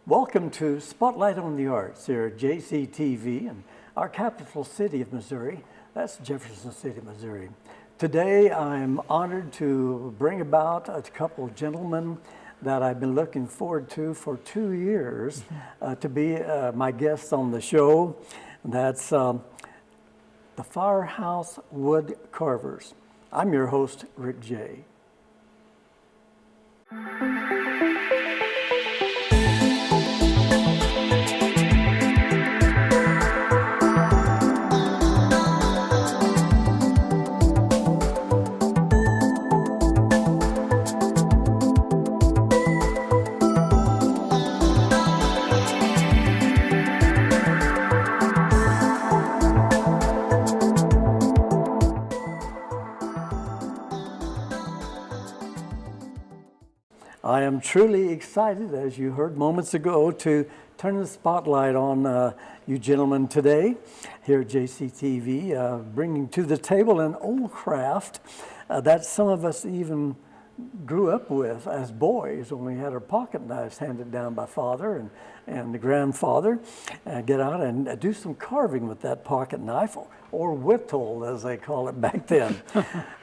Welcome to Spotlight on the Arts here at JCTV in our capital city of Missouri. That's Jefferson City, Missouri. Today I'm honored to bring about a couple of gentlemen that I've been looking forward to for 2 years to be my guests on the show. That's the Firehouse Wood Carvers. I'm your host, Rick Jey. I am truly excited, as you heard moments ago, to turn the spotlight on you gentlemen today here at JCTV, bringing to the table an old craft that some of us even grew up with as boys when we had our pocket knives handed down by father and the grandfather, get out and do some carving with that pocket knife, or whittle as they call it back then.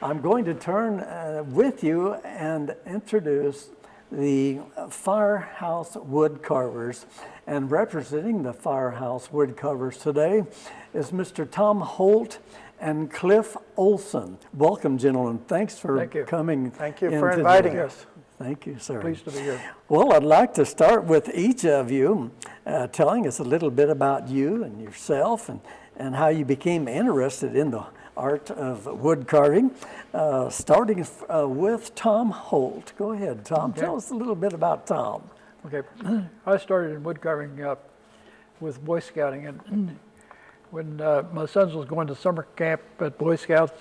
I'm going to turn with you and introduce the Firehouse Wood Carvers, and representing the Firehouse Wood Carvers today is Mr. Tom Holt and Cliff Olson. Welcome, gentlemen. Thanks for coming. Thank you for inviting us. Thank you, sir. Pleased to be here. Well, I'd like to start with each of you telling us a little bit about you and yourself and how you became interested in the art of wood carving, starting with Tom Holt. Go ahead, Tom. Okay. Tell us a little bit about Tom. Okay, I started in wood carving with Boy Scouting, and when my sons was going to summer camp at Boy Scouts,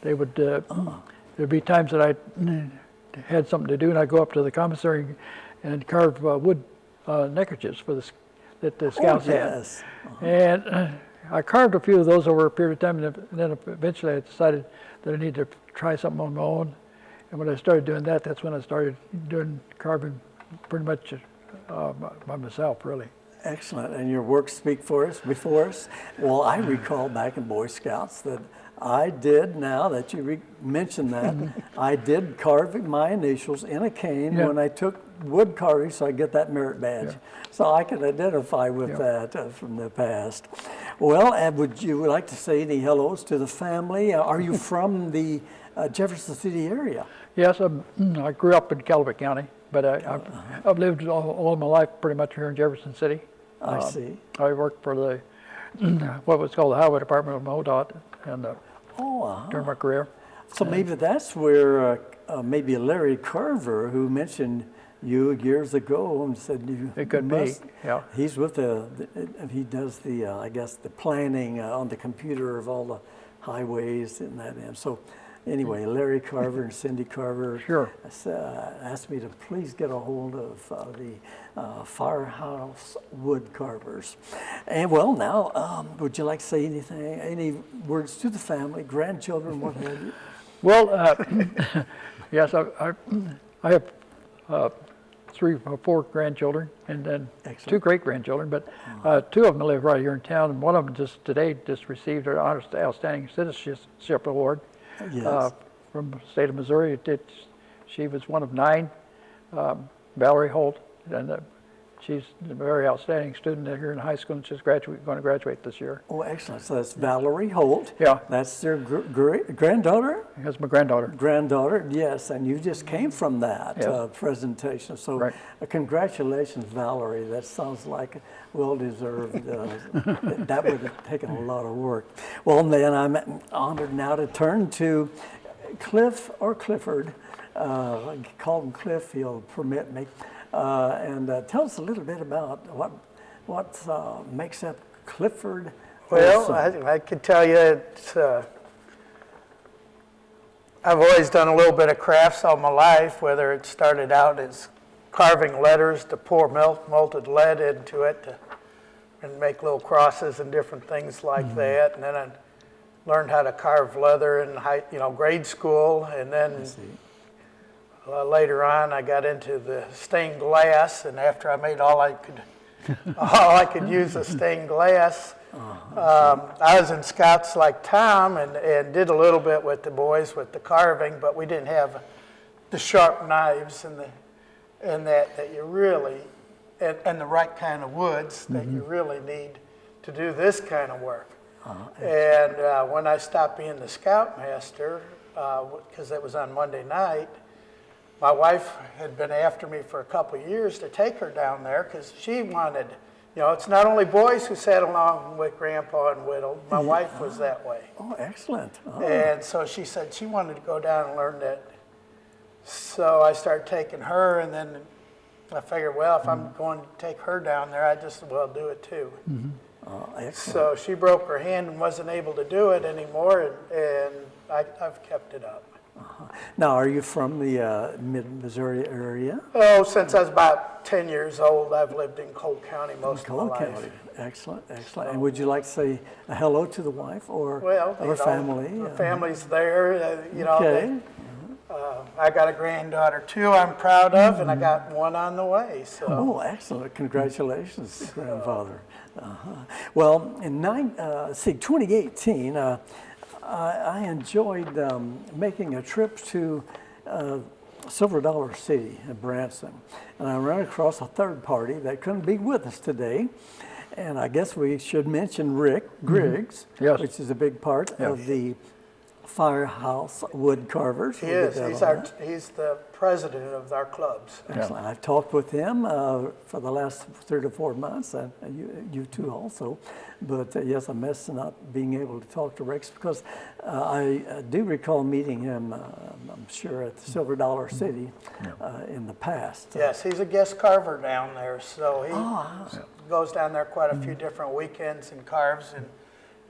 they would there'd be times that I had something to do, and I'd go up to the commissary and carve wood neckerchiefs for that the scouts had. And I carved a few of those over a period of time, and then eventually I decided that I needed to try something on my own. And when I started doing that, that's when I started doing carving pretty much by myself, really. Excellent. And your works speak for us, before us. Well, I recall back in Boy Scouts that I did, now that you mentioned that, I did carve my initials in a cane when I took wood carving, so I get that merit badge. So I can identify with that from the past. Well, would you like to say any hellos to the family? Are you from the Jefferson City area? Yes, I grew up in Calaveras County, but I've lived all my life pretty much here in Jefferson City. I see. I worked for the what was called the Highway Department of MoDOT, and during my career. So maybe that's where maybe Larry Carver, who mentioned you years ago and said you it could must, be. Yeah, he's with he does the I guess the planning on the computer of all the highways and that end. So anyway, Larry Carver and Cindy Carver asked me to please get a hold of the Firehouse Wood Carvers. And well, now would you like to say anything, any words to the family, grandchildren, what have you? Well, yes, I have 3 or 4 grandchildren, and then 2 great-grandchildren, but 2 of them live right here in town, and one of them just received her Outstanding Citizenship Award from the state of Missouri. She was one of 9, Valerie Holt, and she's a very outstanding student here in high school, and she's going to graduate this year. Oh, excellent. So that's Valerie Holt. Yeah. That's their granddaughter? That's my granddaughter. Granddaughter, yes. And you just came from that presentation. So congratulations, Valerie. That sounds like well-deserved. That would have taken a lot of work. Well, then I'm honored now to turn to Cliff or Clifford. Call him Cliff, he'll permit me. And tell us a little bit about what makes up Clifford. Well, I could tell you it's, I've always done a little bit of crafts all my life, whether it started out as carving letters to pour melted lead into it and make little crosses and different things like that. And then I learned how to carve leather in grade school, and then later on, I got into the stained glass, and after I made all I could use of stained glass, I was in Scouts like Tom and did a little bit with the boys with the carving, but we didn't have the sharp knives and that you really, and the right kind of woods that you really need to do this kind of work. And when I stopped being the Scoutmaster, because it was on Monday night, my wife had been after me for a couple of years to take her down there because she wanted, it's not only boys who sat along with Grandpa and whittled. My wife was that way. Oh, excellent. Oh. And so she said she wanted to go down and learn that. So I started taking her, and then I figured, well, if I'm going to take her down there, I just as well do it too. So she broke her hand and wasn't able to do it anymore, and I've kept it up. Now, are you from the mid-Missouri area? Oh, since I was about 10 years old, I've lived in Holt County most of my life. County. Excellent, excellent. And would you like to say a hello to the wife or family? The family's there, Okay. I got a granddaughter too I'm proud of, and I got one on the way. So. Oh, excellent. Congratulations, grandfather. Well, in 2018, I enjoyed making a trip to Silver Dollar City in Branson. And I ran across a third party that couldn't be with us today. And I guess we should mention Rick Griggs, Yes. which is a big part of the Firehouse Wood Carvers. He is. He's the president of our clubs. Excellent. I've talked with him for the last 3 to 4 months, and you too also. But yes, I'm missing not being able to talk to Rex because I do recall meeting him, I'm sure, at the Silver Dollar City in the past. Yes, he's a guest carver down there, so he goes down there quite a few different weekends and carves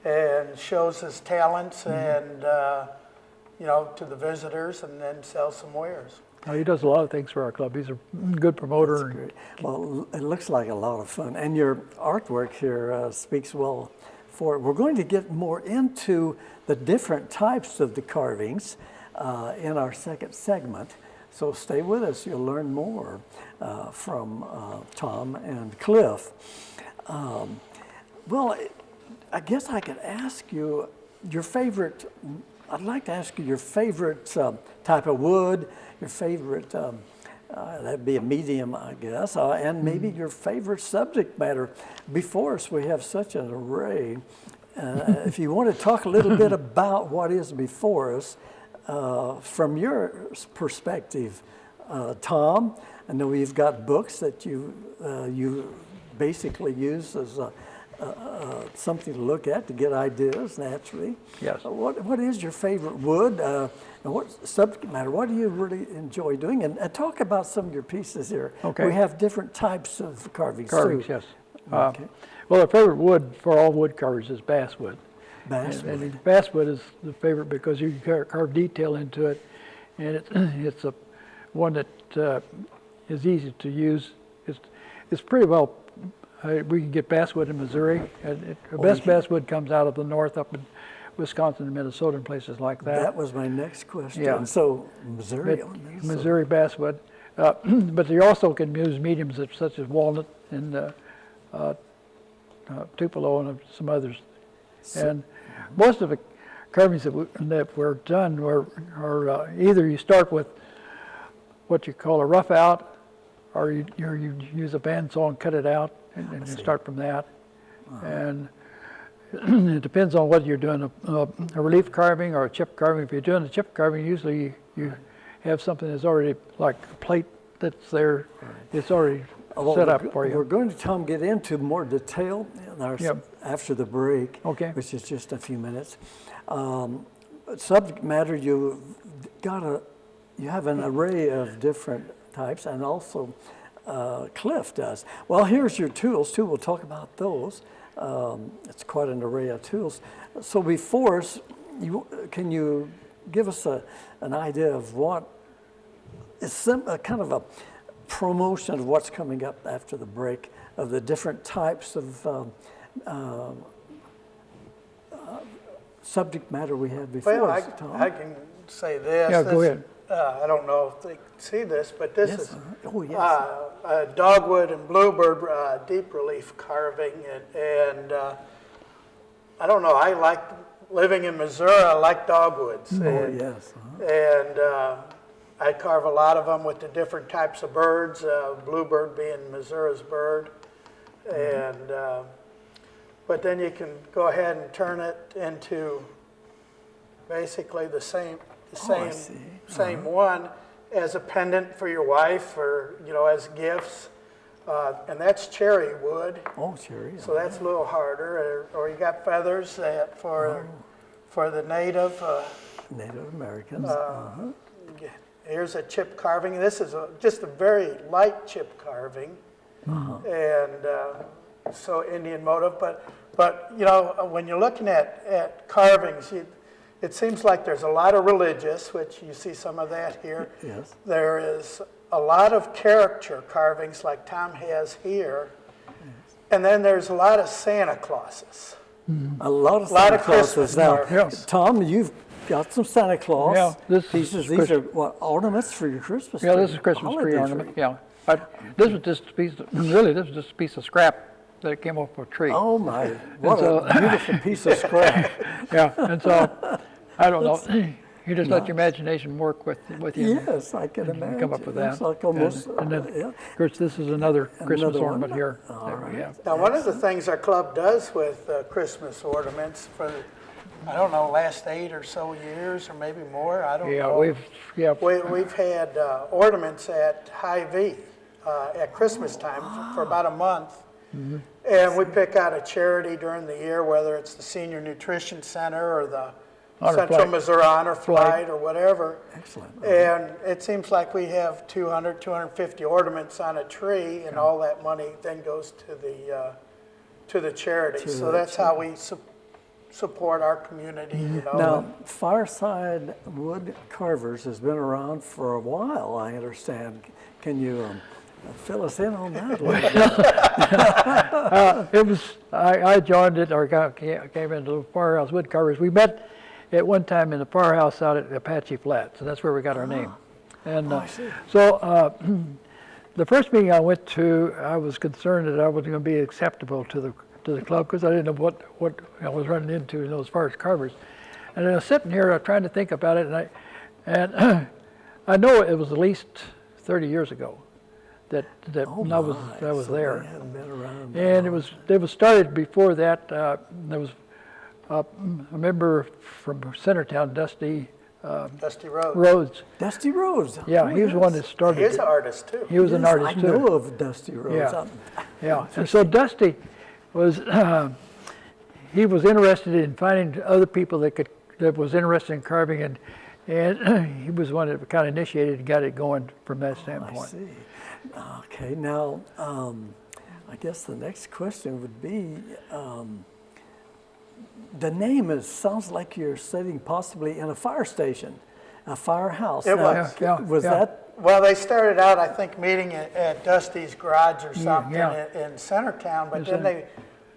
and shows his talents and to the visitors, and then sells some wares. Oh, he does a lot of things for our club. He's a good promoter. That's great. Well, it looks like a lot of fun, and your artwork here speaks well for it. We're going to get more into the different types of the carvings in our second segment, so stay with us. You'll learn more from Tom and Cliff. Well, I guess I could ask you your favorite. I'd like to ask you your favorite type of wood, your favorite, that'd be a medium, I guess, and maybe your favorite subject matter. Before us, we have such an array. If you want to talk a little bit about what is before us, from your perspective, Tom, I know you've got books that you basically use as something to look at to get ideas naturally. Yes. What is your favorite wood? And what subject matter? What do you really enjoy doing? And talk about some of your pieces here. Okay. We have different types of carvings too. Yes. Okay. Well, our favorite wood for all wood carvers is basswood. Basswood. And basswood is the favorite because you can carve detail into it, and it's a one that is easy to use. It's pretty well. We can get basswood in Missouri. The best basswood comes out of the north, up in Wisconsin and Minnesota and places like that. That was my next question. Yeah. So Missouri. Missouri basswood. But you also can use mediums such as walnut and tupelo and some others. And most of the carvings that were done are either you start with what you call a rough out, or you use a bandsaw and cut it out and you start from that. And it depends on whether you're doing a relief carving or a chip carving. If you're doing a chip carving, usually you have something that's already like a plate that's there. It's already set up for you. We're going to, Tom, get into more detail after the break, which is just a few minutes. Subject matter, you have an array of different types, and also Cliff does. Well, here's your tools too. We'll talk about those. It's quite an array of tools. So before us, can you give us an idea of what is kind of a promotion of what's coming up after the break, of the different types of subject matter we have before us, Tom? I can say this. Yeah, go ahead. I don't know if they can see this, but this Yes. is Oh, yes. a dogwood and bluebird deep relief carving. And I don't know, I like living in Missouri, I like dogwoods. Oh, And, yes. and I carve a lot of them with the different types of birds, bluebird being Missouri's bird. And but then you can go ahead and turn it into basically the same I see. same one as a pendant for your wife, or as gifts. And that's cherry wood, Oh, cherry. so that's a little harder. Or you got feathers for the native. Native Americans. Here's a chip carving. This is just a very light chip carving, and so Indian motive. But when you're looking at carvings, it seems like there's a lot of religious, which you see some of that here. Yes. There is a lot of caricature carvings like Tom has here, and then there's a lot of Santa Clauses. A lot of lot Santa of Clauses. Christmas Now, carvings. Tom, you've got some Santa Claus Yeah, this pieces. is These are what, ornaments for your Christmas tree? Yeah, this is Christmas tree holiday ornament. Yeah, this was just a piece. This was just a piece of scrap that came off a tree. Oh my! What so- a beautiful piece of scrap. Yeah, and so I don't know. You just let your imagination work with you. Yes, I can and imagine. come up with that. It's like almost. And then, yeah. of course, this is another Christmas Another one? ornament here. All that we have. Now, one of the things our club does with Christmas ornaments for, I don't know, last 8 or so years, or maybe more, I don't know. We've We've had ornaments at Hy-Vee at Christmas time for about a month. Mm-hmm. And we pick out a charity during the year, whether it's the Senior Nutrition Center or the Honor Central Flight. Missouri Honor Flight or whatever. Excellent. And it seems like we have 200, 250 ornaments on a tree, and all that money then goes to the charity. So that's how we support our community. Now, Firehouse Wood Carvers has been around for a while, I understand. Can you fill us in on that a little bit? It was I joined it or came into the Firehouse Wood Carvers. We met at one time in the firehouse out at Apache Flats, and that's where we got our name. And so the first meeting I went to, I was concerned that I wasn't going to be acceptable to the club because I didn't know what I was running into as far as carvers. And I was sitting here trying to think about it, and I know it was at least 30 years ago that I was So there. they hadn't been around. And it was started before that. There was a member from Centertown, Dusty Dusty Rhodes. Rhodes. Dusty Rhodes. Yeah, Oh, he was the one that yes. started He is it. an artist, too. He was an Yes, artist I too. know of Dusty Rhodes. Yeah. Yeah, and so Dusty was he was interested in finding other people that was interested in carving, and he was one that kind of initiated and got it going from that I standpoint. see. Okay, now I guess the next question would be the name sounds like you're sitting possibly in a fire station, a firehouse. It Now, was. Was Yeah. that? Well, they started out, I think, meeting at Dusty's garage or something yeah. in Centertown, but Yes, then sir. they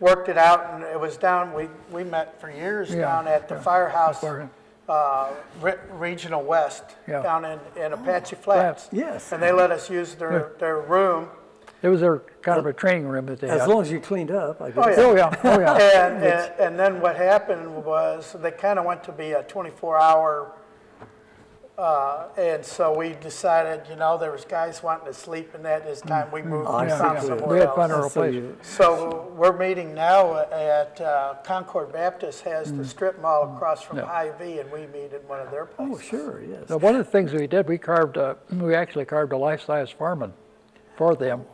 worked it out, and it was down, we met for years Yeah, down at the yeah. Firehouse Fire- Regional West, Yeah. down in Apache Flats. Yes. And they let us use their room. It was their kind of a training room that they As had. long as you cleaned up, I guess. yeah. Oh yeah, oh yeah. And then what happened was they kind of went to be a 24-hour, and so we decided, there was guys wanting to sleep in that. It's time we moved I and see. found We somewhere had fun else. our So place. you- So we're meeting now at Concord Baptist has the strip mall across from Hy-Vee, and we meet in one of their places. Oh, sure, yes. So one of the things we did, we actually carved a life-size Farman for them,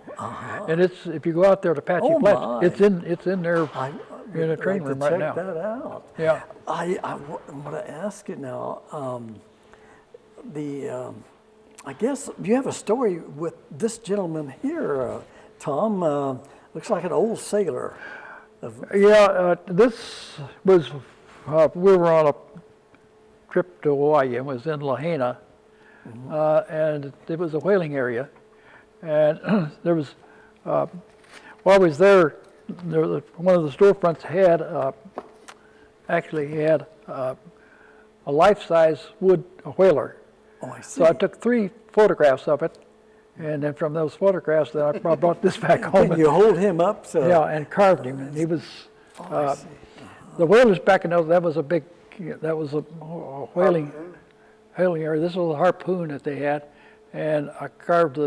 and it's if you go out there to Apache Oh, Flats, my. it's in there I in a would training like room to right check now. that out. Yeah. I want to ask you now. I guess you have a story with this gentleman here, Tom. Looks like an old sailor. Yeah, this was we were on a trip to Hawaii and was in Lahaina, and it was a whaling area, and there was while I was there was one of the storefronts had actually had a life-size wood whaler, Oh, I see. So I took 3 photographs of it, and then from those photographs, then I brought this back home. And you hold him up, so. Yeah, and carved him, and he was. I see. The whalers back in those, that was a big, that was a whaling area. This was a harpoon that they had, and I carved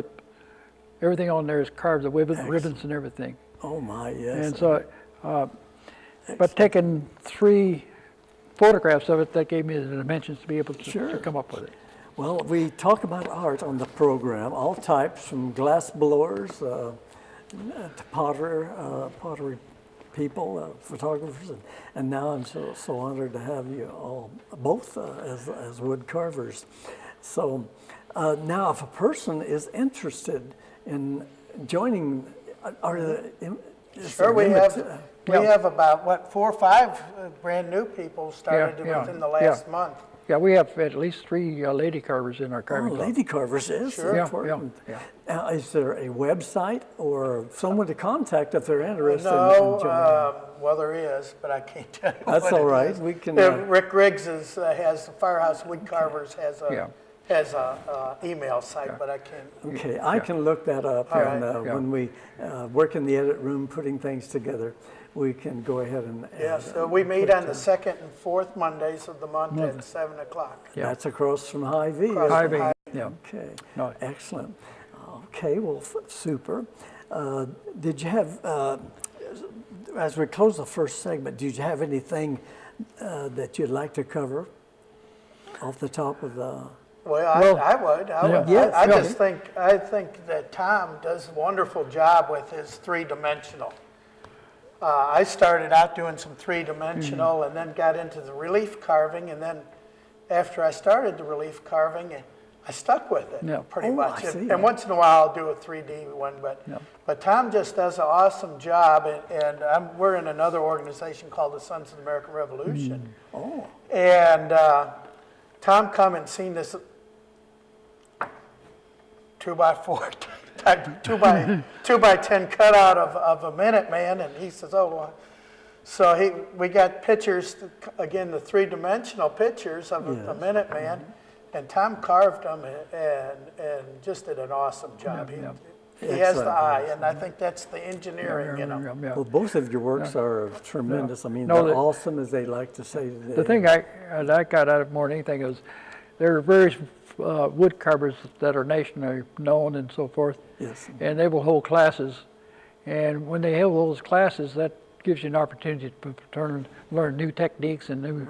everything on there is carved, the ribbons and everything. Oh my, yes. And so, but taking 3 photographs of it, that gave me the dimensions to be able to come up with it. Well, we talk about art on the program, all types, from glass blowers to pottery people, photographers, and now I'm so honored to have you all both as wood carvers. So now, if a person is interested in joining, Sure, we have about, what, 4 or 5 brand new people started within the last month. Yeah, we have at least 3 lady carvers in our carving club. Lady carvers is Sure. important. Is there a website or someone to contact if they're interested in No, joining? well, there is, but I can't tell you That's what all it right. is. We can. Rick Griggs has Firehouse Wood Carvers has a email site, but I can't. Okay, I can look that up, All and right. when we work in the edit room putting things together, we can go ahead and. So we meet on the 2nd and 4th Mondays of the month at 7 o'clock. That's across from Hy-Vee. Across High from V, Hy- yeah. Okay, No. excellent. Okay, well, super. Did you have, as we close the first segment, did you have anything that you'd like to cover off the top of the? Well, I would. Yes, I just think that Tom does a wonderful job with his 3-dimensional. I started out doing some 3-dimensional and then got into the relief carving, and then after I started the relief carving, I stuck with it pretty much. I see. And once in a while I'll do a 3D one, but Tom just does an awesome job, and we're in another organization called the Sons of the American Revolution. And Tom come and seen this 2x4 type 2x10 cutout of a Minuteman, and he says, "Oh, well." So we got pictures again, the 3-dimensional pictures of a Minuteman, and Tom carved them and just did an awesome job. He has the eye, and I think that's the engineering, you know. Well, both of your works are tremendous. I mean, No, they're awesome, as they like to say today. The thing I got out of more than anything is there are various wood carvers that are nationally known and so forth, Yes. and they will hold classes. And when they hold those classes, that gives you an opportunity to learn new techniques and new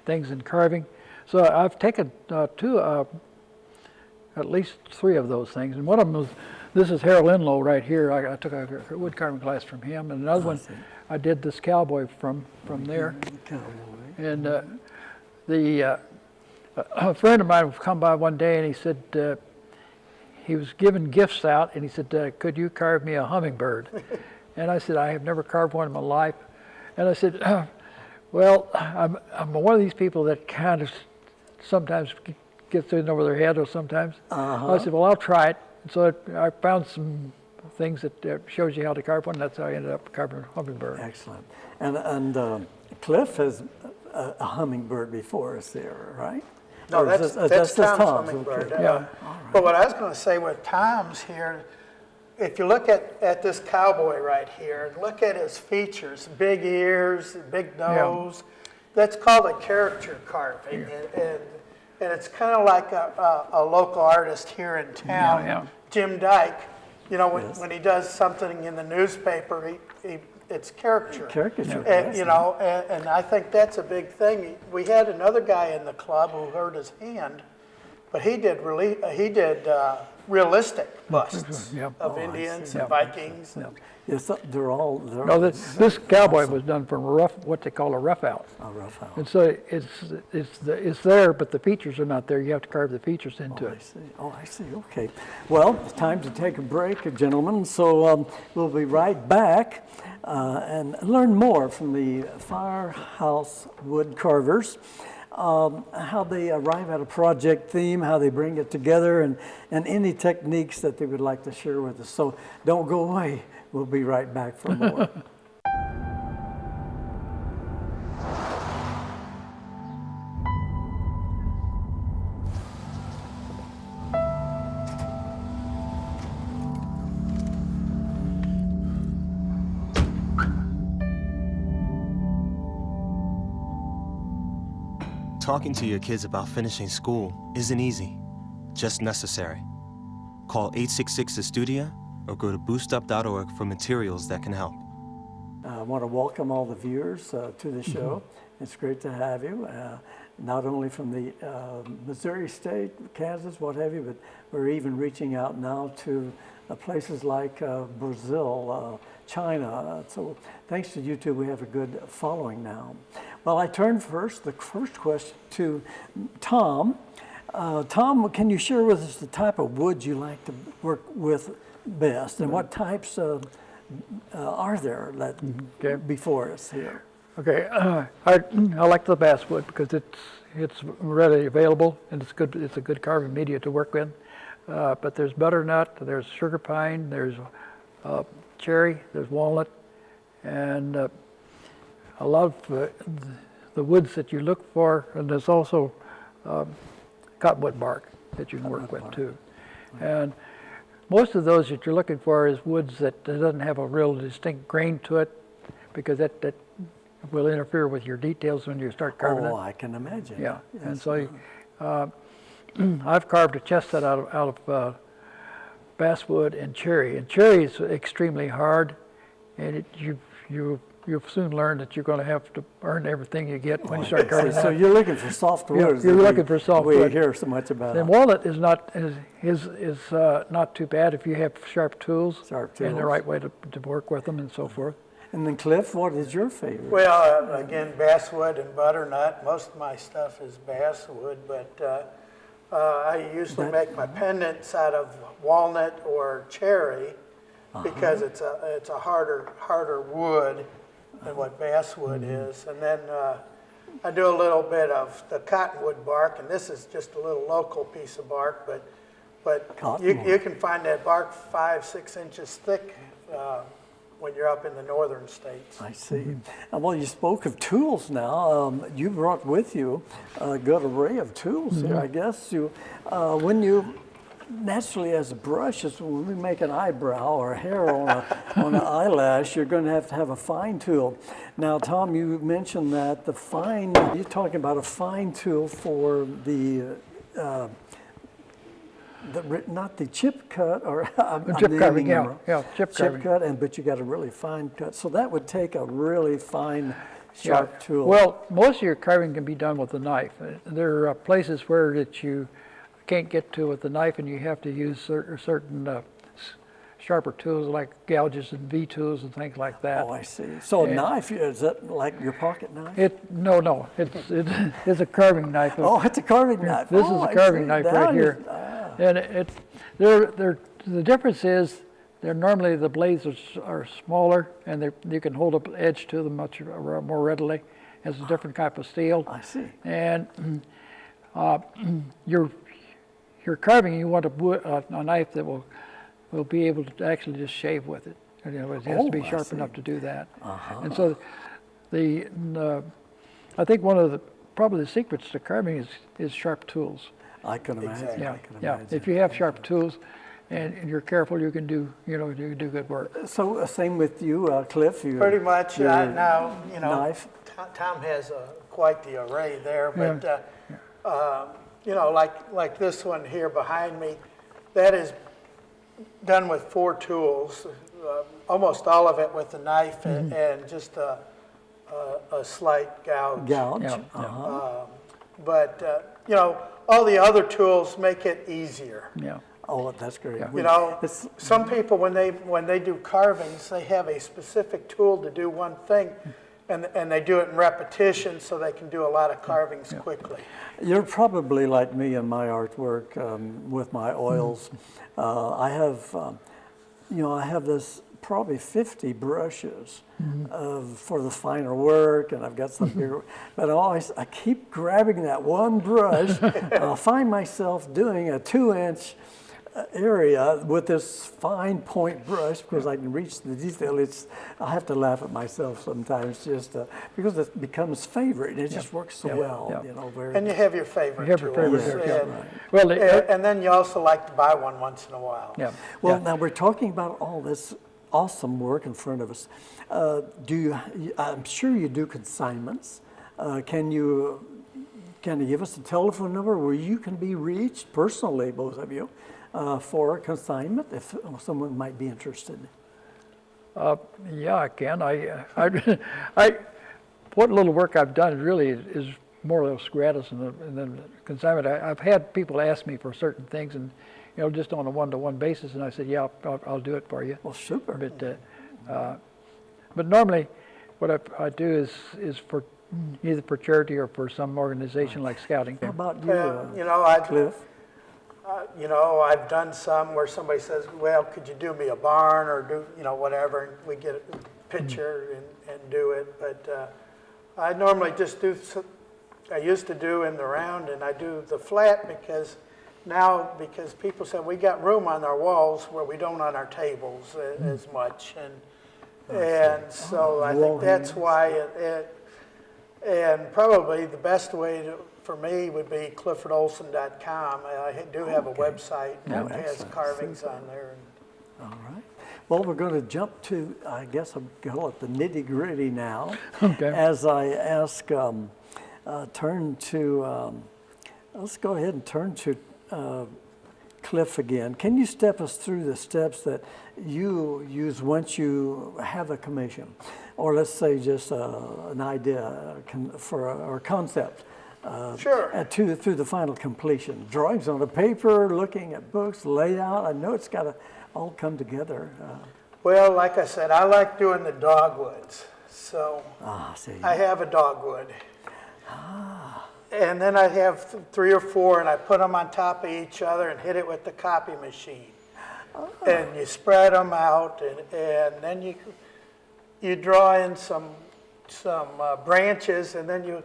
things in carving. So I've taken at least 3 of those things, and one of them was, this is Harold Enlow right here. I took a wood carving class from him, and another one I did this cowboy from there. And a friend of mine would come by one day, and he said he was giving gifts out, and he said, "Could you carve me a hummingbird?" And I said, "I have never carved one in my life." And I said, "Well, I'm one of these people that kind of sometimes gets in over their head, or sometimes." I said, "Well, I'll try it." And so I found some things that shows you how to carve one. That's how I ended up carving a hummingbird. Excellent. And Cliff has a hummingbird before us there, right? No, Or is that's just Tom's hummingbird. Okay. Yeah. But what I was going to say with Tom's here, if you look at this cowboy right here, look at his features, big ears, big nose. That's called a character carving. And it's kind of like a local artist here in town, Jim Dyke. You know, when he does something in the newspaper, it's caricature. Caricature, And, you know, and I think that's a big thing. We had another guy in the club who hurt his hand, but he did realistic busts of Indians and Vikings. Yes, they're all. No, this cowboy was done from what they call a rough out. A rough out. And so it's there, but the features are not there. You have to carve the features into I it. see. Oh, I see. Okay. Well, it's time to take a break, gentlemen. So we'll be right back and learn more from the Firehouse Wood Carvers. How they arrive at a project theme, how they bring it together, and any techniques that they would like to share with us. So don't go away. We'll be right back for more. Talking to your kids about finishing school isn't easy, just necessary. Call 866-STUDIO or go to boostup.org for materials that can help. I want to welcome all the viewers to the show. It's great to have you, not only from the Missouri State, Kansas, what have you, but we're even reaching out now to places like Brazil, China. So thanks to YouTube, we have a good following now. Well, I turn the first question to Tom. Tom, can you share with us the type of wood you like to work with best, and what types are there that before us here? Okay, I like the basswood because it's readily available and it's good. It's a good carving media to work with. But there's butternut, there's sugar pine, there's cherry, there's walnut, and a lot of the woods that you look for. And there's also cottonwood bark that you can work with too. And most of those that you're looking for is woods that doesn't have a real distinct grain to it, because that will interfere with your details when you start carving it. Oh, I can imagine. Yeah, Yes. and so I've carved a chestnut out of basswood and cherry. And cherry is extremely hard, and you'll soon learn that you're going to have to earn everything you get when you start carving. So you're looking for soft woods. you're looking for soft we wood. hear so much about. And walnut is not too bad if you have sharp tools, Sharp and the tools. right way to work with them and so forth. And then Cliff, what is your favorite? Well, again, basswood and butternut. Most of my stuff is basswood, but I usually make my pendants out of walnut or cherry because it's a harder wood than what basswood is. And then I do a little bit of the cottonwood bark, and this is just a little local piece of bark, but you can find that bark 5-6 inches thick when you're up in the northern states. I see. Well, you spoke of tools now. You brought with you a good array of tools here, I guess. When you, naturally as brushes, when we make an eyebrow or hair on an eyelash, you're going to have a fine tool. Now, Tom, you mentioned that you're talking about a fine tool for not the chip cut, or Chip carving, yeah, chip carving. Chip cut, but you got a really fine cut. So that would take a really fine, sharp tool. Well, most of your carving can be done with a knife. There are places where that you can't get to with the knife, and you have to use certain sharper tools like gouges and V-tools and things like that. Oh, I see. So a knife, is that like your pocket knife? No, it's a carving knife. Oh, it's a carving knife. This is Oh, a I carving see. knife Now right here. And the difference is normally the blades are smaller, and you can hold up edge to them much more readily. It's a different type of steel. I see. And your carving, you want a knife that will be able to actually just shave with it. It has to be I sharp see. enough to do that. And so I think one of probably the secrets to carving is sharp tools. I can imagine. Exactly. I can Yeah, imagine. if you have sharp tools and you're careful, you can do good work. So same with you, Cliff. Pretty much. your Now, knife. Tom has quite the array there, but like this one here behind me, that is done with 4 tools, almost all of it with a knife and just a slight gouge. Gouge. Yeah. But all the other tools make it easier. Yeah. Oh, that's great. Some people when they do carvings, they have a specific tool to do one thing, and they do it in repetition so they can do a lot of carvings quickly. You're probably like me in my artwork with my oils. I have this probably 50 brushes for the finer work, and I've got some bigger, but I keep grabbing that one brush, and I'll find myself doing a 2-inch area with this fine point brush because I can reach the detail. I have to laugh at myself sometimes just because it becomes favorite, and it just works so well. And you have your favorite tools. Well, and then you also like to buy one once in a while. Yeah. Well, now we're talking about all this awesome work in front of us. I'm sure you do consignments. Can you can you give us a telephone number where you can be reached personally, both of you, for a consignment if someone might be interested? Yeah, I can. What little work I've done really is more or less gratis in the consignment. I've had people ask me for certain things, and just on a one-to-one basis, and I said, yeah, I'll do it for you. Well, super. But normally, what I do is for either for charity or for some organization like Scouting. How about you, Cliff? I've done some where somebody says, well, could you do me a barn or do, whatever, and we get a picture and do it. But I normally just do, I used to do in the round, and I do the flat because people said we got room on our walls where we don't on our tables as much. And so I think that's why and probably the best way for me would be cliffordolson.com. I do have a website that has carvings on there. All right. Well, we're going to jump to, I guess I'll call it the nitty-gritty now. Okay. As I ask, let's go ahead and turn to Cliff again. Can you step us through the steps that you use once you have a commission? Or let's say just an idea or concept. Sure. Through the final completion. Drawings on the paper, looking at books, layout. I know it's got to all come together. Well, like I said, I like doing the dogwoods. So I have a dogwood. And then I have 3 or 4, and I put them on top of each other and hit it with the copy machine. And you spread them out, and then you draw in some branches, and then you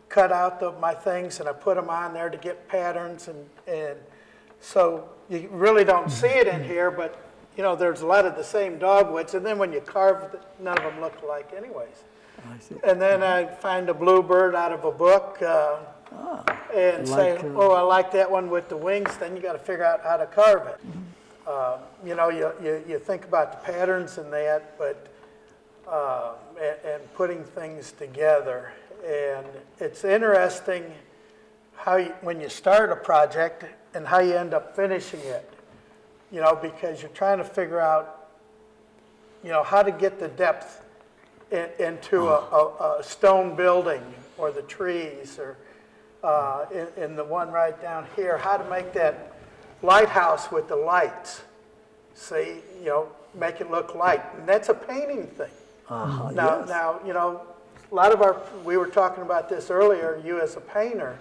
cut out my things, and I put them on there to get patterns, and so you really don't see it in here, but there's a lot of the same dogwoods, and then when you carve, none of them look alike anyways. I see. And then I find a bluebird out of a book and say, oh, I like that one with the wings. Then you got to figure out how to carve it. You think about the patterns and that, but and putting things together. And it's interesting how when you start a project and how you end up finishing it. Because you're trying to figure out, how to get the depth into a stone building or the trees or in the one right down here, how to make that lighthouse with the lights. See, make it look light. And that's a painting thing. Now, a lot of we were talking about this earlier, you as a painter,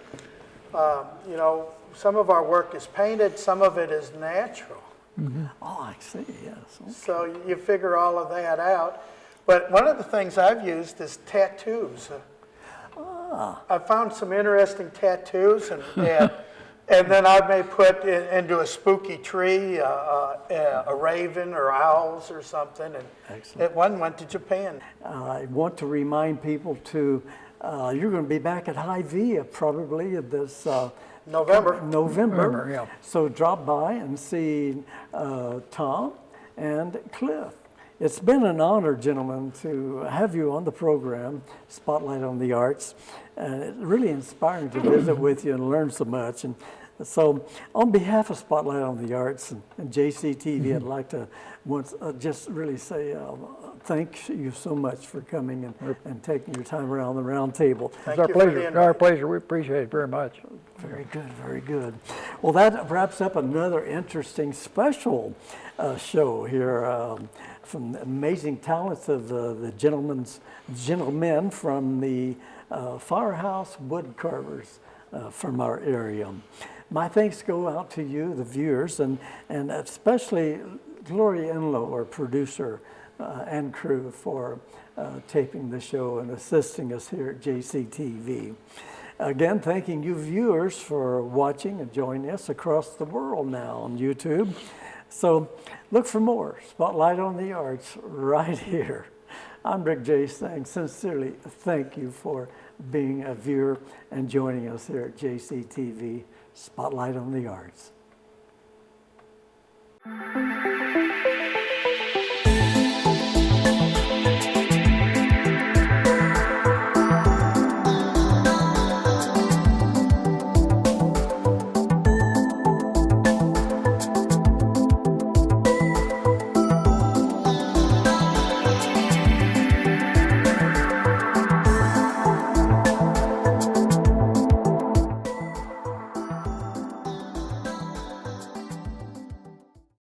some of our work is painted, some of it is natural. Mm-hmm. Oh, I see, yes. Okay. So you figure all of that out. But one of the things I've used is tattoos. I found some interesting tattoos, and then I may put into a spooky tree a raven or owls or something. And one went to Japan. I want to remind people you're going to be back at Hy-Vee probably this November. Yeah. So drop by and see Tom and Cliff. It's been an honor, gentlemen, to have you on the program, Spotlight on the Arts. And it's really inspiring to visit with you and learn so much. And so on behalf of Spotlight on the Arts and JCTV, I'd like to just really say thank you so much for coming and taking your time around the round table. It's our pleasure. Our pleasure. We appreciate it very much. Very good, very good. Well, that wraps up another interesting special show here from the amazing talents of the gentlemen from the Firehouse Wood Carvers from our area. My thanks go out to you, the viewers, and especially Gloria Enlow, our producer and crew, for taping the show and assisting us here at JCTV. Again, thanking you viewers for watching and joining us across the world now on YouTube. So look for more Spotlight on the Arts right here. I'm Rick Jey saying sincerely thank you for being a viewer and joining us here at JCTV Spotlight on the Arts.